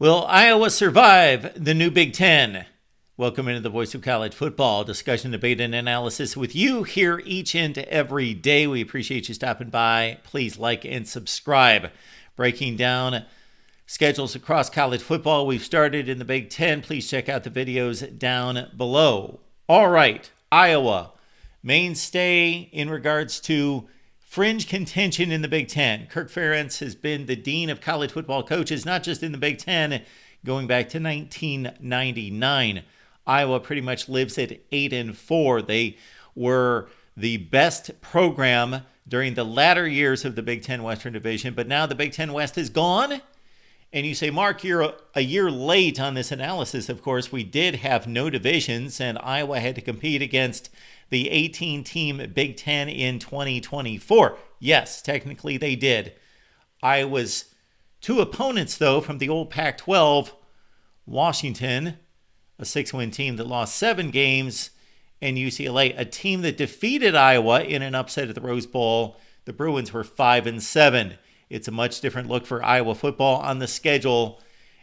Will Iowa survive the new Big Ten? Welcome into the Voice of College Football, discussion, debate, and analysis with you here each and every day. We appreciate you stopping by. Please like and subscribe. Breaking down schedules across college football. We've started in the Big Ten. Please check out the videos down below. All right, Iowa, mainstay in regards to fringe contention in the Big Ten. Kirk Ferentz has been the dean of college football coaches, not just in the Big Ten, going back to 1999. Iowa pretty much lives at 8-4. They were the best program during the latter years of the Big Ten Western Division, but now the Big Ten West is gone. And you say, Mark, you're a year late on this analysis. Of course, we did have no divisions, and Iowa had to compete against the 18-team Big Ten in 2024. Yes, technically they did. Iowa's two opponents, though, from the old Pac-12, Washington, a 6-win team that lost 7 games, and UCLA, a team that defeated Iowa in an upset at the Rose Bowl. The Bruins were 5-7. It's a much different look for Iowa football on the schedule,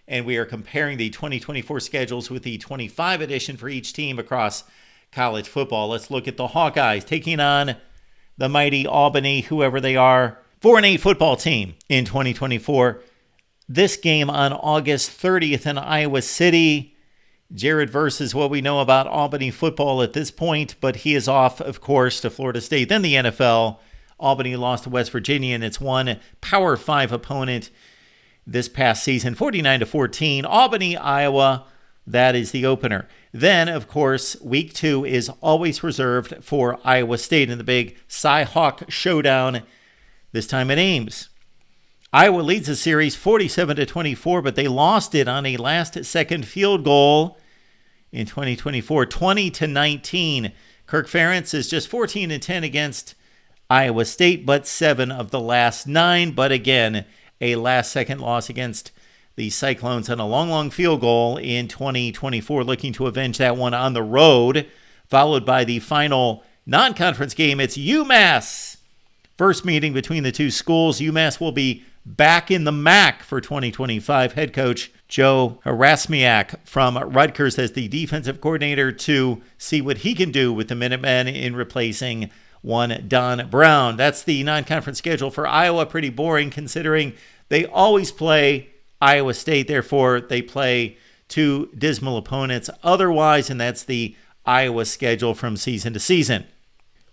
and we are comparing the 2024 schedules with the 25 edition for each team across college football. Let's look at the Hawkeyes taking on the mighty Albany, whoever they are, 4-8 football team in 2024. This game on August 30th in Iowa City. Jared Verse is what we know about Albany football at this point, but he is off, of course, to Florida State, then the NFL. Albany lost to West Virginia in its one Power 5 opponent this past season, 49-14. Albany, Iowa, that is the opener. Then, of course, week 2 is always reserved for Iowa State in the big Cy-Hawk showdown, this time at Ames. Iowa leads the series 47-24, but they lost it on a last-second field goal in 2024, 20-19. Kirk Ferentz is just 14-10 against Iowa State, but 7 of the last 9. But again, a last-second loss against the Cyclones on a long field goal in 2024, looking to avenge that one on the road, followed by the final non-conference game. It's UMass. First meeting between the two schools. UMass will be back in the MAC for 2025. Head coach Joe Harasmiak from Rutgers as the defensive coordinator to see what he can do with the Minutemen in replacing one Don Brown. That's the non-conference schedule for Iowa. Pretty boring considering they always play Iowa State. Therefore, they play two dismal opponents otherwise, and that's the Iowa schedule from season to season.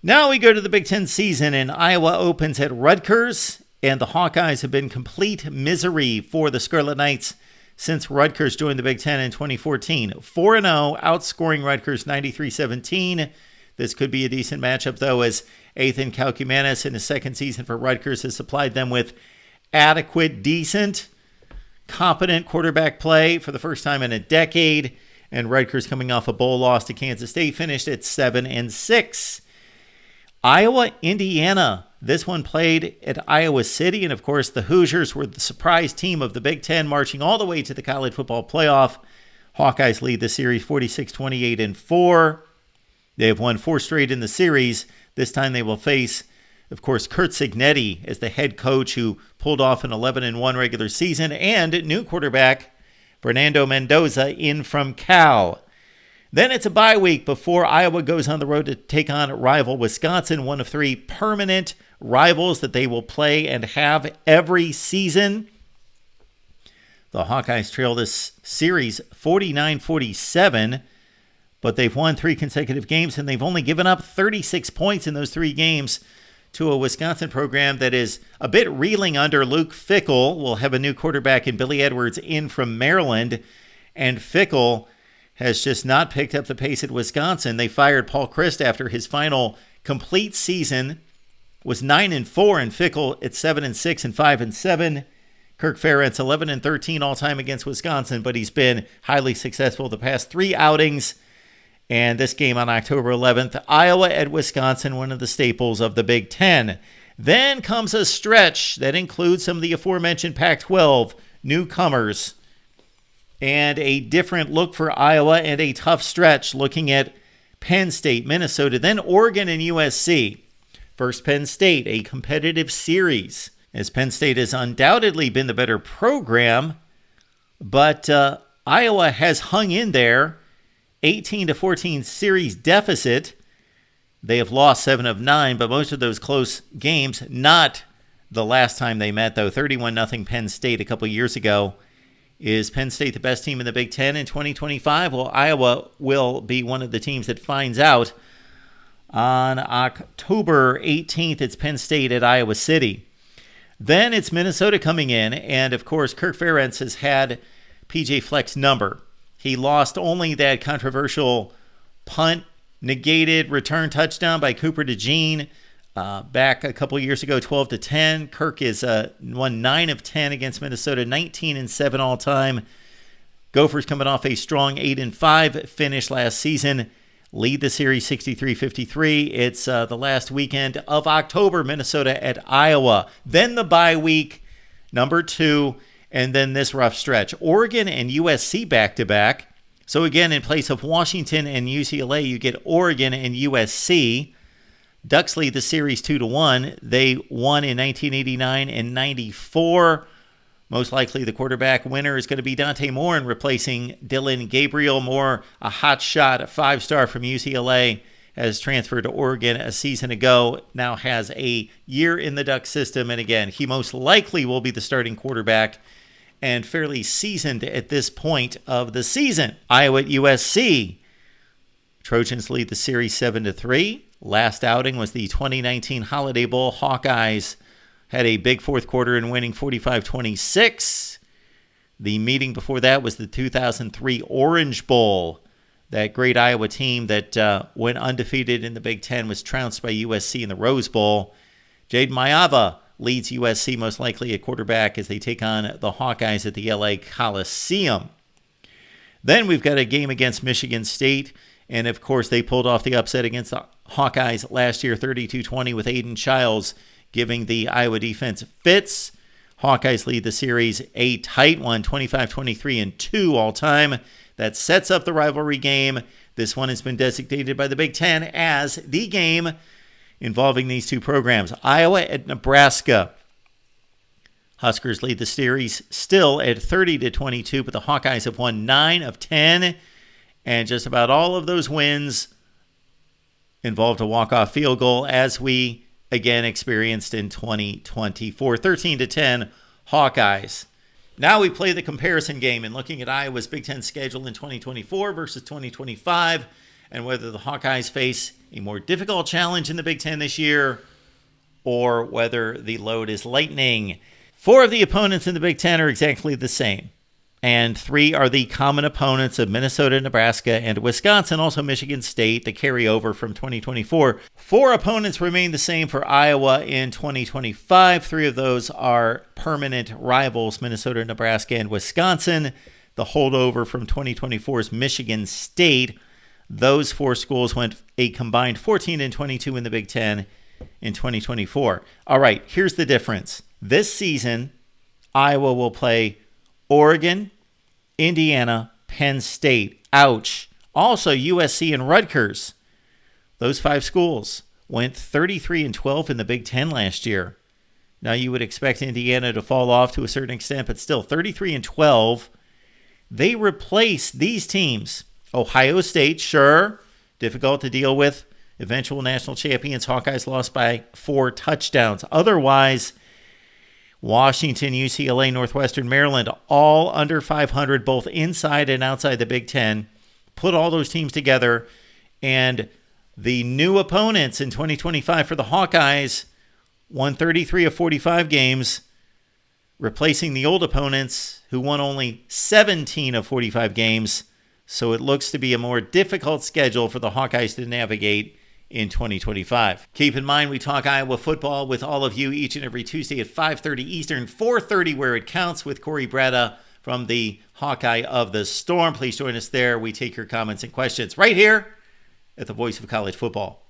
Now we go to the Big Ten season, and Iowa opens at Rutgers, and the Hawkeyes have been complete misery for the Scarlet Knights since Rutgers joined the Big Ten in 2014. 4-0, outscoring Rutgers 93-17. This could be a decent matchup, though, as Ethan Kalkumanis in his second season for Rutgers has supplied them with adequate, decent, competent quarterback play for the first time in a decade. And Rutgers, coming off a bowl loss to Kansas State, finished at 7-6. Iowa, Indiana. This one played at Iowa City. And, of course, the Hoosiers were the surprise team of the Big Ten, marching all the way to the college football playoff. Hawkeyes lead the series 46-28-4. They have won 4 straight in the series. This time they will face, of course, Curt Cignetti as the head coach who pulled off an 11-1 regular season, and new quarterback Fernando Mendoza in from Cal. Then it's a bye week before Iowa goes on the road to take on rival Wisconsin, one of 3 permanent rivals that they will play and have every season. The Hawkeyes trail this series 49-47. But they've won 3 consecutive games, and they've only given up 36 points in those 3 games to a Wisconsin program that is a bit reeling under Luke Fickell. We'll have a new quarterback in Billy Edwards in from Maryland, and Fickell has just not picked up the pace at Wisconsin. They fired Paul Chryst after his final complete season was 9-4, and Fickell at 7-6 and 5-7. Kirk Ferentz 11-13 all time against Wisconsin, but he's been highly successful the past 3 outings. And this game on October 11th, Iowa at Wisconsin, one of the staples of the Big Ten. Then comes a stretch that includes some of the aforementioned Pac-12 newcomers and a different look for Iowa and a tough stretch looking at Penn State, Minnesota, then Oregon and USC. First, Penn State, a competitive series, as Penn State has undoubtedly been the better program. But Iowa has hung in there, 18-14 series deficit. They have lost 7 of 9, but most of those close games, not the last time they met, though. 31-0 Penn State a couple years ago. Is Penn State the best team in the Big Ten in 2025? Well, Iowa will be one of the teams that finds out. On October 18th, it's Penn State at Iowa City. Then it's Minnesota coming in, and of course, Kirk Ferentz has had PJ Fleck's number. He lost only that controversial punt, negated return touchdown by Cooper DeJean back a couple years ago, 12-10. Kirk is won 9 of 10 against Minnesota, 19-7 all time. Gophers coming off a strong 8-5 finish last season. Lead the series 63-53. It's the last weekend of October, Minnesota at Iowa. Then the bye week, number 2, and then this rough stretch. Oregon and USC back-to-back. So again, in place of Washington and UCLA, you get Oregon and USC. Ducks lead the series 2-1. They won in 1989 and 94. Most likely the quarterback winner is going to be Dante Moore replacing Dylan Gabriel. Moore, a hot shot, a 5-star from UCLA, has transferred to Oregon a season ago, now has a year in the Duck system. And again, he most likely will be the starting quarterback and fairly seasoned at this point of the season. Iowa at USC. Trojans lead the series 7-3. Last outing was the 2019 Holiday Bowl. Hawkeyes had a big fourth quarter in winning 45-26. The meeting before that was the 2003 Orange Bowl. That great Iowa team that went undefeated in the Big Ten was trounced by USC in the Rose Bowl. Jade Mayava leads USC most likely at quarterback as they take on the Hawkeyes at the LA Coliseum. Then we've got a game against Michigan State. And, of course, they pulled off the upset against the Hawkeyes last year, 32-20, with Aiden Childs giving the Iowa defense fits. Hawkeyes lead the series a tight one, 25-23-2 all time. That sets up the rivalry game. This one has been designated by the Big Ten as the game involving these two programs. Iowa at Nebraska. Huskers lead the series still at 30-22, but the Hawkeyes have won 9 of 10. And just about all of those wins involved a walk-off field goal, as we again experienced in 2024. 13-10, Hawkeyes. Now we play the comparison game in looking at Iowa's Big Ten schedule in 2024 versus 2025 and whether the Hawkeyes face a more difficult challenge in the Big Ten this year or whether the load is lightening. 4 of the opponents in the Big Ten are exactly the same. And 3 are the common opponents of Minnesota, Nebraska, and Wisconsin, also Michigan State, the carryover from 2024. 4 opponents remain the same for Iowa in 2025. 3 of those are permanent rivals, Minnesota, Nebraska, and Wisconsin. The holdover from 2024's Michigan State. Those 4 schools went a combined 14-22 in the Big Ten in 2024. All right, here's the difference. This season, Iowa will play Oregon, Indiana, Penn State. Ouch. Also, USC and Rutgers. Those 5 schools went 33-12 in the Big Ten last year. Now, you would expect Indiana to fall off to a certain extent, but still, 33-12. They replace these teams. Ohio State, sure, difficult to deal with. Eventual national champions. Hawkeyes lost by 4 touchdowns. Otherwise, Washington, UCLA, Northwestern, Maryland, all under 500, both inside and outside the Big Ten. Put all those teams together, and the new opponents in 2025 for the Hawkeyes won 33 of 45 games, replacing the old opponents who won only 17 of 45 games. So it looks to be a more difficult schedule for the Hawkeyes to navigate in 2025. Keep in mind, we talk Iowa football with all of you each and every Tuesday at 5:30 Eastern, 4:30 where it counts, with Corey Bretta from the Hawkeye of the Storm. Please join us there. We take your comments and questions right here at the Voice of College Football.